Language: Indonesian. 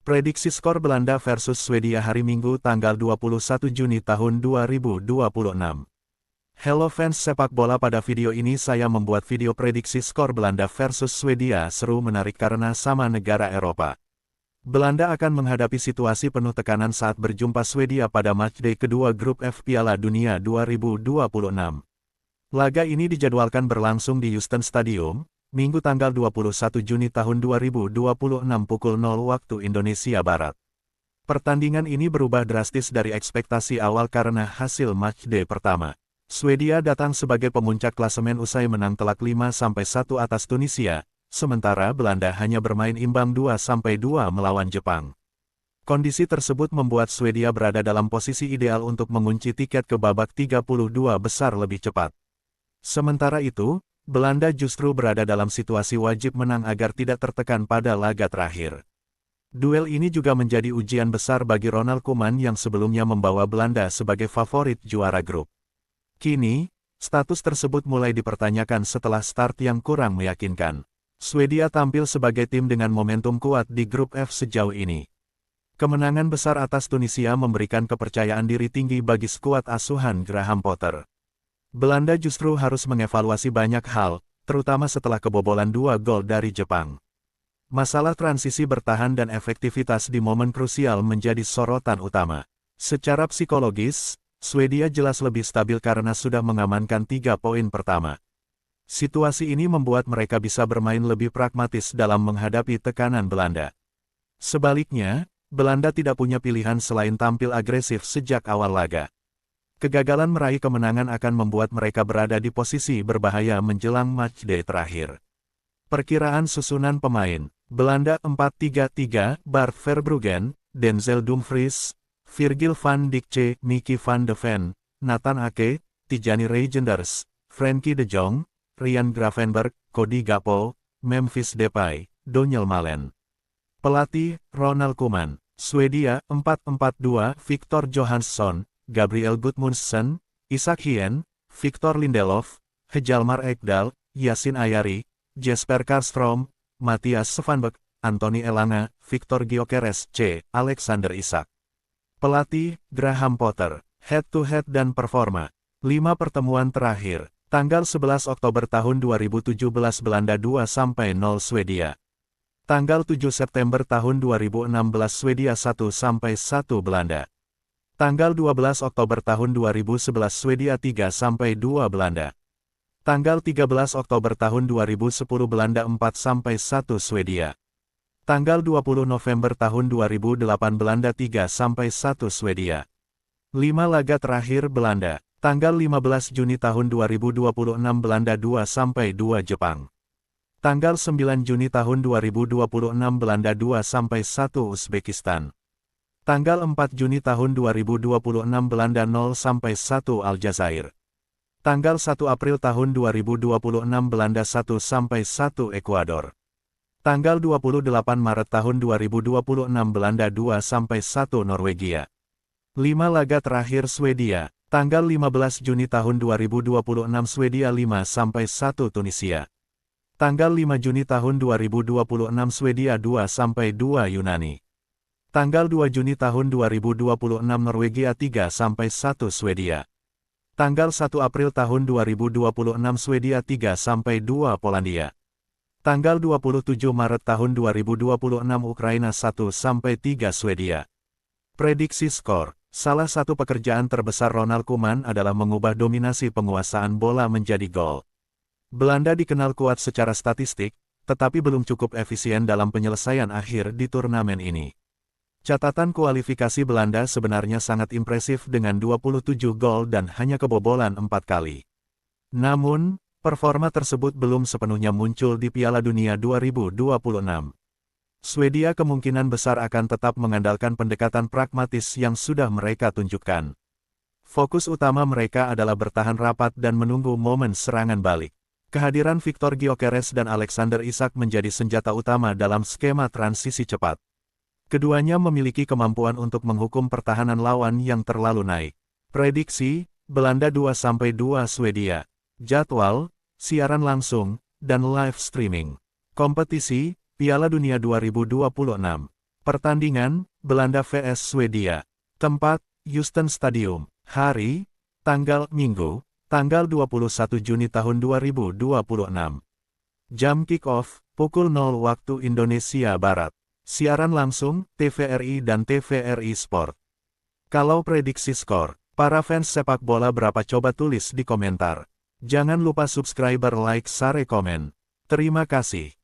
Prediksi skor Belanda versus Swedia hari Minggu tanggal 21 Juni tahun 2026. Hello fans sepak bola, pada video ini saya membuat video prediksi skor Belanda versus Swedia. Seru, menarik karena sama negara Eropa. Belanda akan menghadapi situasi penuh tekanan saat berjumpa Swedia pada matchday kedua grup F Piala Dunia 2026. Laga ini dijadwalkan berlangsung di Houston Stadium, Minggu tanggal 21 Juni tahun 2026 pukul 0 waktu Indonesia Barat. Pertandingan ini berubah drastis dari ekspektasi awal karena hasil matchday pertama. Swedia datang sebagai pemuncak klasemen usai menang telak 5-1 atas Tunisia, sementara Belanda hanya bermain imbang 2-2 melawan Jepang. Kondisi tersebut membuat Swedia berada dalam posisi ideal untuk mengunci tiket ke babak 32 besar lebih cepat. Sementara itu, Belanda justru berada dalam situasi wajib menang agar tidak tertekan pada laga terakhir. Duel ini juga menjadi ujian besar bagi Ronald Koeman yang sebelumnya membawa Belanda sebagai favorit juara grup. Kini, status tersebut mulai dipertanyakan setelah start yang kurang meyakinkan. Swedia tampil sebagai tim dengan momentum kuat di grup F sejauh ini. Kemenangan besar atas Tunisia memberikan kepercayaan diri tinggi bagi skuad asuhan Graham Potter. Belanda justru harus mengevaluasi banyak hal, terutama setelah kebobolan 2 gol dari Jepang. Masalah transisi bertahan dan efektivitas di momen krusial menjadi sorotan utama. Secara psikologis, Swedia jelas lebih stabil karena sudah mengamankan 3 poin pertama. Situasi ini membuat mereka bisa bermain lebih pragmatis dalam menghadapi tekanan Belanda. Sebaliknya, Belanda tidak punya pilihan selain tampil agresif sejak awal laga. Kegagalan meraih kemenangan akan membuat mereka berada di posisi berbahaya menjelang matchday terakhir. Perkiraan susunan pemain: Belanda 4-3-3, Bart Verbruggen, Denzel Dumfries, Virgil van Dijk, Mickey van de Ven, Nathan Ake, Tijani Reijnders, Frenkie de Jong, Ryan Gravenberch, Cody Gakpo, Memphis Depay, Donyell Malen. Pelatih: Ronald Koeman. Swedia 4-4-2, Victor Johansson, Gabriel Gudmundsson, Isak Hien, Victor Lindelof, Hjalmar Ekdal, Yasin Ayari, Jesper Karlstrom, Mattias Svanberg, Anthony Elanga, Victor Gyökeres, Alexander Isak. Pelatih: Graham Potter. Head-to-head dan performa. 5 pertemuan terakhir. Tanggal 11 Oktober tahun 2017 Belanda 2-0 Swedia. Tanggal 7 September tahun 2016 Swedia 1-1 Belanda. Tanggal 12 Oktober tahun 2011 Swedia 3-2 Belanda. Tanggal 13 Oktober tahun 2010 Belanda 4-1 Swedia. Tanggal 20 November tahun 2008 Belanda 3-1 Swedia. 5 laga terakhir Belanda. Tanggal 15 Juni tahun 2026 Belanda 2-2 Jepang. Tanggal 9 Juni tahun 2026 Belanda 2-1 Uzbekistan. Tanggal 4 Juni tahun 2026 Belanda 0-1 Aljazair. Tanggal 1 April tahun 2026 Belanda 1-1 Ekuador. Tanggal 28 Maret tahun 2026 Belanda 2-1 Norwegia. 5 laga terakhir Swedia. Tanggal 15 Juni tahun 2026 Swedia 5-1 Tunisia. Tanggal 5 Juni tahun 2026 Swedia 2-2 Yunani. Tanggal 2 Juni tahun 2026 Norwegia 3-1 Swedia. Tanggal 1 April tahun 2026 Swedia 3-2 Polandia. Tanggal 27 Maret tahun 2026 Ukraina 1-3 Swedia. Prediksi skor. Salah satu pekerjaan terbesar Ronald Koeman adalah mengubah dominasi penguasaan bola menjadi gol. Belanda dikenal kuat secara statistik, tetapi belum cukup efisien dalam penyelesaian akhir di turnamen ini. Catatan kualifikasi Belanda sebenarnya sangat impresif dengan 27 gol dan hanya kebobolan 4 kali. Namun, performa tersebut belum sepenuhnya muncul di Piala Dunia 2026. Swedia kemungkinan besar akan tetap mengandalkan pendekatan pragmatis yang sudah mereka tunjukkan. Fokus utama mereka adalah bertahan rapat dan menunggu momen serangan balik. Kehadiran Victor Gyökeres dan Alexander Isak menjadi senjata utama dalam skema transisi cepat. Keduanya memiliki kemampuan untuk menghukum pertahanan lawan yang terlalu naik. Prediksi: Belanda 2-2 Swedia. Jadwal, siaran langsung, dan live streaming. Kompetisi, Piala Dunia 2026. Pertandingan, Belanda vs Swedia. Tempat, Houston Stadium. Hari, tanggal Minggu, tanggal 21 Juni tahun 2026. Jam kick-off, pukul 0 waktu Indonesia Barat. Siaran langsung, TVRI dan TVRI Sport. Kalau prediksi skor, para fans sepak bola berapa coba tulis di komentar. Jangan lupa subscribe, like, share, komen. Terima kasih.